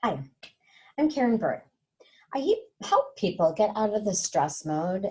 Hi, I'm Karen Bird. Help people get out of the stress mode,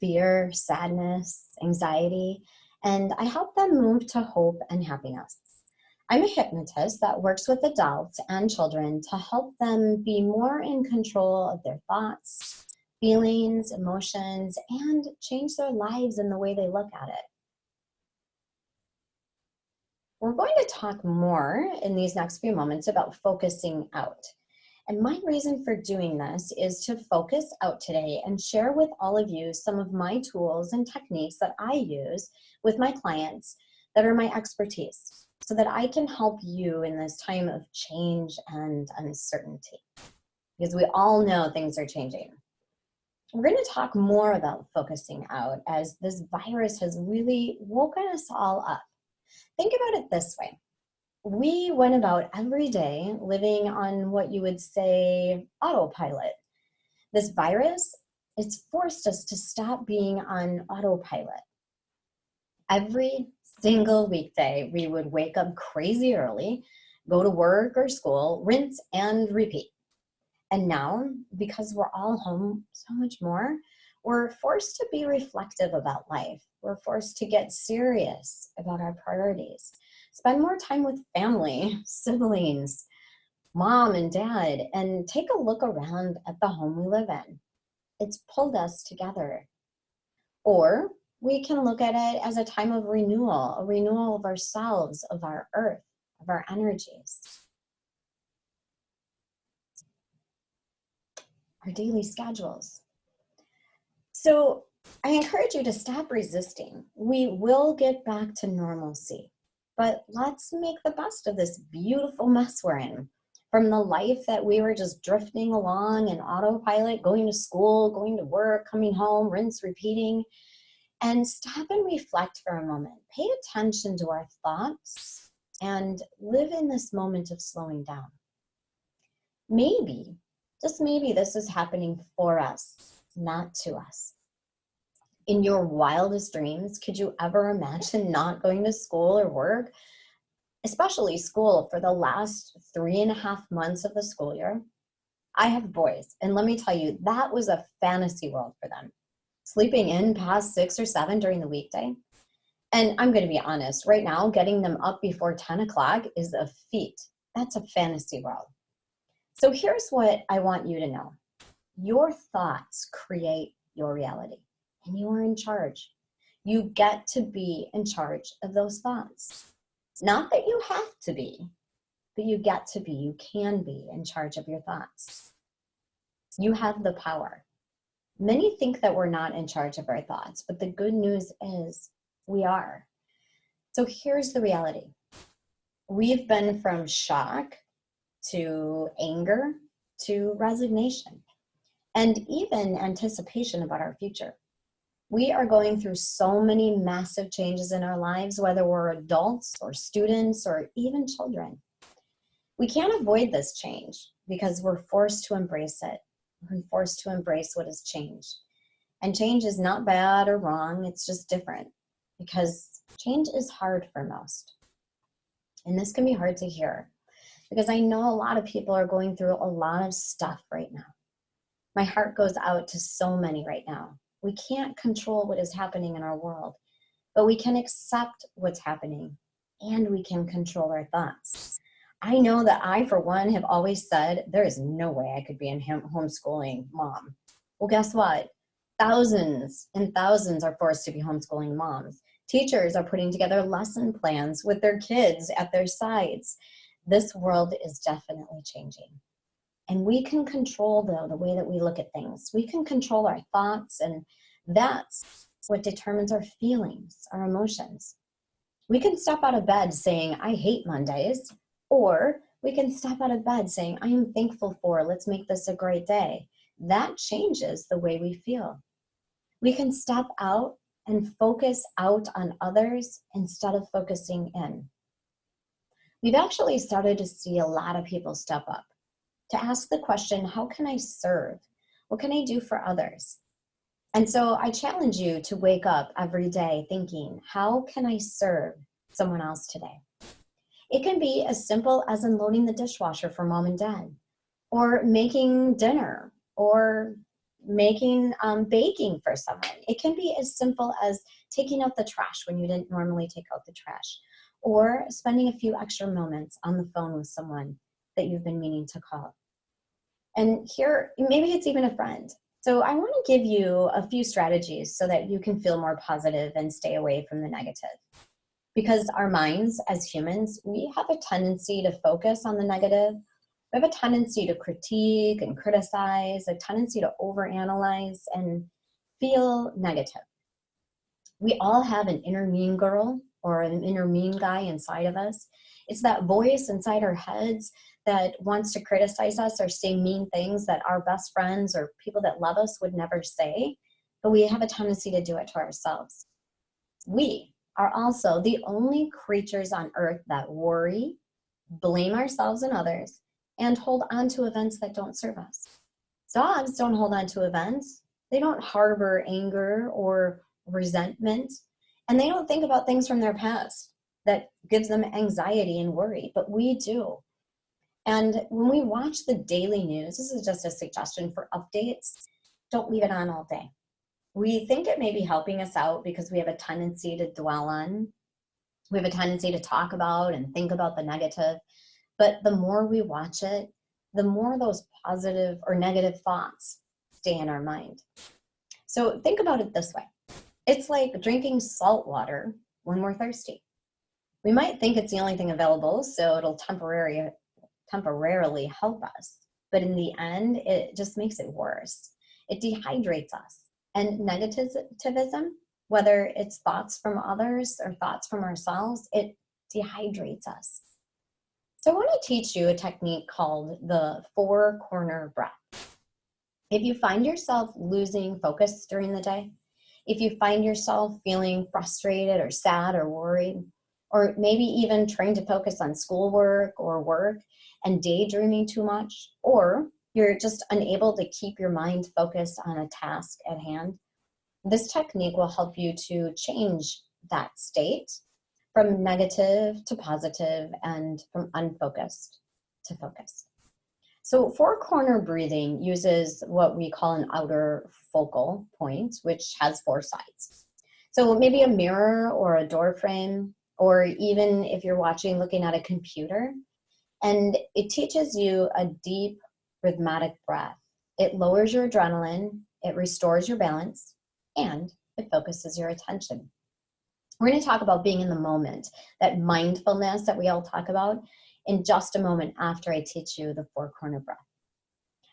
fear, sadness, anxiety, and I help them move to hope and happiness. I'm a hypnotist that works with adults and children to help them be more in control of their thoughts, feelings, emotions, and change their lives in the way they look at it. We're going to talk more in these next few moments about focusing out. And my reason for doing this is to focus out today and share with all of you some of my tools and techniques that I use with my clients that are my expertise so that I can help you in this time of change and uncertainty. Because we all know things are changing. We're going to talk more about focusing out as this virus has really woken us all up. Think about it this way. We went about every day living on what you would say autopilot. This virus, it's forced us to stop being on autopilot. Every single weekday, we would wake up crazy early, go to work or school, rinse and repeat. And now, because we're all home so much more, we're forced to be reflective about life. We're forced to get serious about our priorities. Spend more time with family, siblings, mom and dad, and take a look around at the home we live in. It's pulled us together. Or we can look at it as a time of renewal, a renewal of ourselves, of our earth, of our energies. Our daily schedules. So I encourage you to stop resisting. We will get back to normalcy, but let's make the best of this beautiful mess we're in. From the life that we were just drifting along in autopilot, going to school, going to work, coming home, rinse, repeating, and stop and reflect for a moment. Pay attention to our thoughts and live in this moment of slowing down. Maybe, just maybe, this is happening for us, not to us. In your wildest dreams, could you ever imagine not going to school or work, especially school, for the last 3.5 months of the school year? I have boys, and let me tell you, that was a fantasy world for them. Sleeping in past 6 or 7 during the weekday. And I'm going to be honest, right now, getting them up before 10 o'clock is a feat. That's a fantasy world. So here's what I want you to know. Your thoughts create your reality, and you are in charge. You get to be in charge of those thoughts. Not that you have to be, but you get to be, you can be in charge of your thoughts. You have the power. Many think that we're not in charge of our thoughts, but the good news is we are. So here's the reality. We've been from shock to anger to resignation and even anticipation about our future. We are going through so many massive changes in our lives, whether we're adults or students or even children. We can't avoid this change because we're forced to embrace it. We're forced to embrace what has changed. And change is not bad or wrong, it's just different because change is hard for most. And this can be hard to hear because I know a lot of people are going through a lot of stuff right now. My heart goes out to so many right now. We can't control what is happening in our world, but we can accept what's happening and we can control our thoughts. I know that I, for one, have always said, there is no way I could be in homeschooling mom. Well, guess what? Thousands and thousands are forced to be homeschooling moms. Teachers are putting together lesson plans with their kids at their sides. This world is definitely changing. And we can control, though, the way that we look at things. We can control our thoughts, and that's what determines our feelings, our emotions. We can step out of bed saying, I hate Mondays, or we can step out of bed saying, I am thankful for, let's make this a great day. That changes the way we feel. We can step out and focus out on others instead of focusing in. We've actually started to see a lot of people step up to ask the question, how can I serve? What can I do for others? And so I challenge you to wake up every day thinking, how can I serve someone else today? It can be as simple as unloading the dishwasher for mom and dad, or making dinner, or making baking for someone. It can be as simple as taking out the trash when you didn't normally take out the trash, or spending a few extra moments on the phone with someone that you've been meaning to call. And here, maybe it's even a friend. So I want to give you a few strategies so that you can feel more positive and stay away from the negative. Because our minds as humans, we have a tendency to focus on the negative. We have a tendency to critique and criticize, a tendency to overanalyze and feel negative. We all have an inner mean girl or an inner mean guy inside of us. It's that voice inside our heads that wants to criticize us or say mean things that our best friends or people that love us would never say, but we have a tendency to do it to ourselves. We are also the only creatures on earth that worry, blame ourselves and others, and hold on to events that don't serve us. Dogs don't hold on to events. They don't harbor anger or resentment, and they don't think about things from their past that gives them anxiety and worry, but we do. And when we watch the daily news, this is just a suggestion for updates, don't leave it on all day. We think it may be helping us out because we have a tendency to dwell on, we have a tendency to talk about and think about the negative, but the more we watch it, the more those positive or negative thoughts stay in our mind. So think about it this way. It's like drinking salt water when we're thirsty. We might think it's the only thing available, so it'll temporarily help us. But in the end, it just makes it worse. It dehydrates us. And negativism, whether it's thoughts from others or thoughts from ourselves, it dehydrates us. So I want to teach you a technique called the 4-corner breath. If you find yourself losing focus during the day, if you find yourself feeling frustrated or sad or worried, or maybe even trying to focus on schoolwork or work and daydreaming too much, or you're just unable to keep your mind focused on a task at hand, this technique will help you to change that state from negative to positive and from unfocused to focused. So 4-corner breathing uses what we call an outer focal point, which has 4 sides. So maybe a mirror or a door frame, or even if you're looking at a computer, and it teaches you a deep rhythmic breath. It lowers your adrenaline, it restores your balance, and it focuses your attention. We're going to talk about being in the moment, that mindfulness that we all talk about, in just a moment after I teach you the 4-corner breath.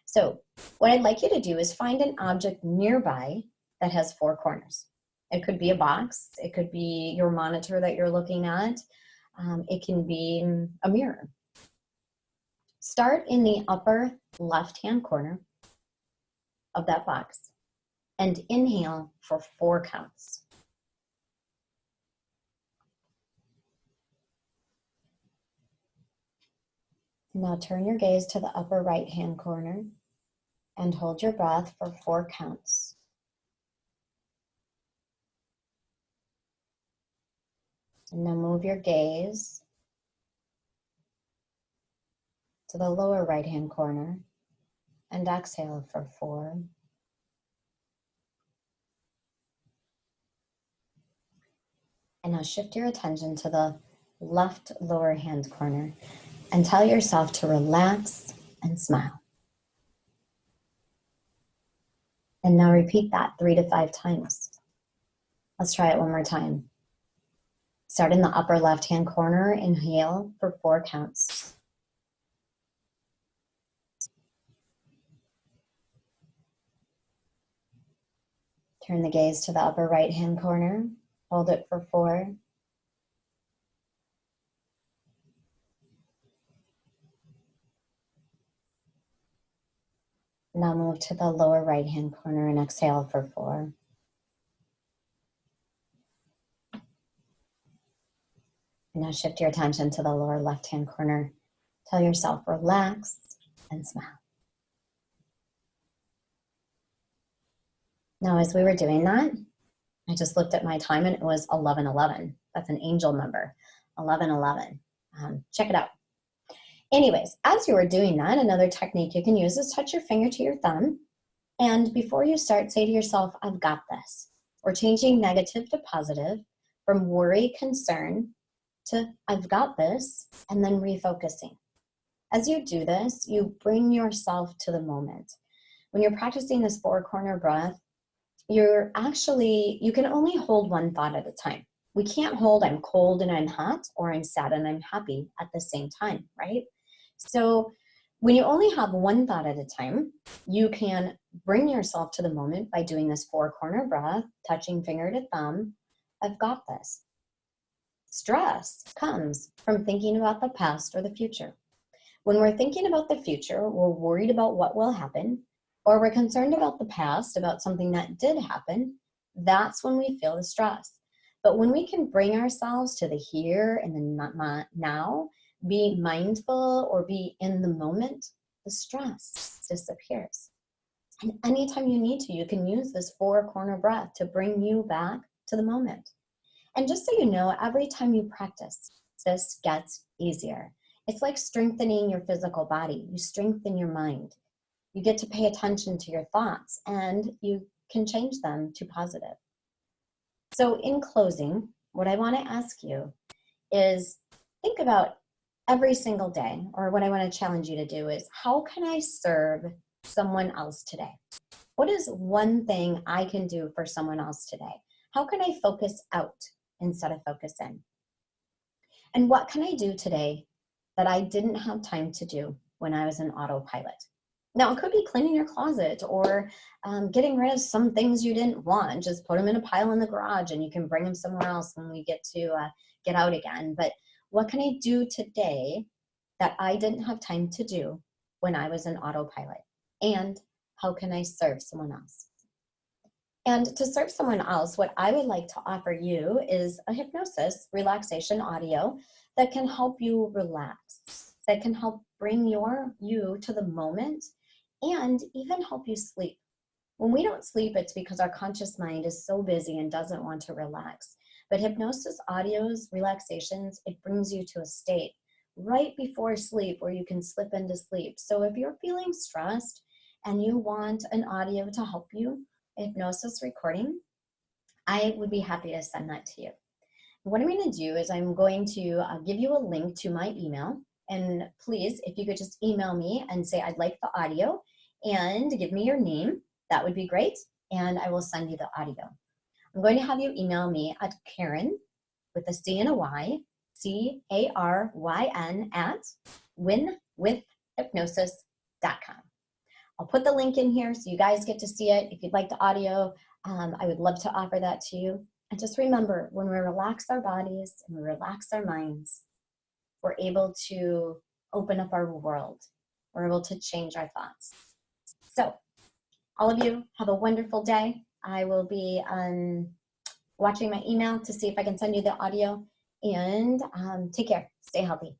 So what I'd like you to do is find an object nearby that has 4 corners. It could be a box, it could be your monitor that you're looking at, it can be a mirror. Start in the upper left-hand corner of that box and inhale for 4 counts. Now turn your gaze to the upper right-hand corner and hold your breath for 4 counts. And now move your gaze to the lower right-hand corner and exhale for 4. And now shift your attention to the left lower hand corner and tell yourself to relax and smile. And now repeat that 3 to 5 times. Let's try it one more time. Start in the upper left-hand corner, inhale for 4 counts. Turn the gaze to the upper right-hand corner, hold it for 4. Now move to the lower right-hand corner and exhale for 4. And now shift your attention to the lower left-hand corner. Tell yourself, relax and smile. Now, as we were doing that, I just looked at my time and it was 11:11. That's an angel number, 11:11. Check it out. Anyways, as you are doing that, another technique you can use is touch your finger to your thumb. And before you start, say to yourself, I've got this. We're changing negative to positive, from worry, concern, to I've got this, and then refocusing. As you do this, you bring yourself to the moment. When you're practicing this four-corner breath, you can only hold one thought at a time. We can't hold I'm cold and I'm hot, or I'm sad and I'm happy at the same time, right? So when you only have one thought at a time, you can bring yourself to the moment by doing this four-corner breath, touching finger to thumb. I've got this. Stress comes from thinking about the past or the future. When we're thinking about the future, we're worried about what will happen, or we're concerned about the past, about something that did happen. That's when we feel the stress. But when we can bring ourselves to the here and the now, be mindful or be in the moment, the stress disappears. And anytime you need to, you can use this four-corner breath to bring you back to the moment. And just so you know, every time you practice, this gets easier. It's like strengthening your physical body. You strengthen your mind. You get to pay attention to your thoughts, and you can change them to positive. So in closing, what I want to ask you is think about every single day, or what I want to challenge you to do is, how can I serve someone else today? What is one thing I can do for someone else today? How can I focus out instead of focus in? And what can I do today that I didn't have time to do when I was in autopilot? Now, it could be cleaning your closet, or getting rid of some things you didn't want. Just put them in a pile in the garage and you can bring them somewhere else when we get to get out again. But what can I do today that I didn't have time to do when I was in autopilot? And how can I serve someone else? And to serve someone else, what I would like to offer you is a hypnosis relaxation audio that can help you relax, that can help bring you to the moment, and even help you sleep. When we don't sleep, it's because our conscious mind is so busy and doesn't want to relax. But hypnosis audios, relaxations, it brings you to a state right before sleep where you can slip into sleep. So if you're feeling stressed and you want an audio to help you, a hypnosis recording, I would be happy to send that to you. What I'm going to do is I'm going to give you a link to my email. And please, if you could just email me and say, I'd like the audio, and give me your name, that would be great. And I will send you the audio. I'm going to have you email me at Karen, with a C and a Y, CARYN at winwithhypnosis.com. I'll put the link in here so you guys get to see it. If you'd like the audio, I would love to offer that to you. And just remember, when we relax our bodies and we relax our minds, we're able to open up our world. We're able to change our thoughts. So, all of you, have a wonderful day. I will be watching my email to see if I can send you the audio. And take care. Stay healthy.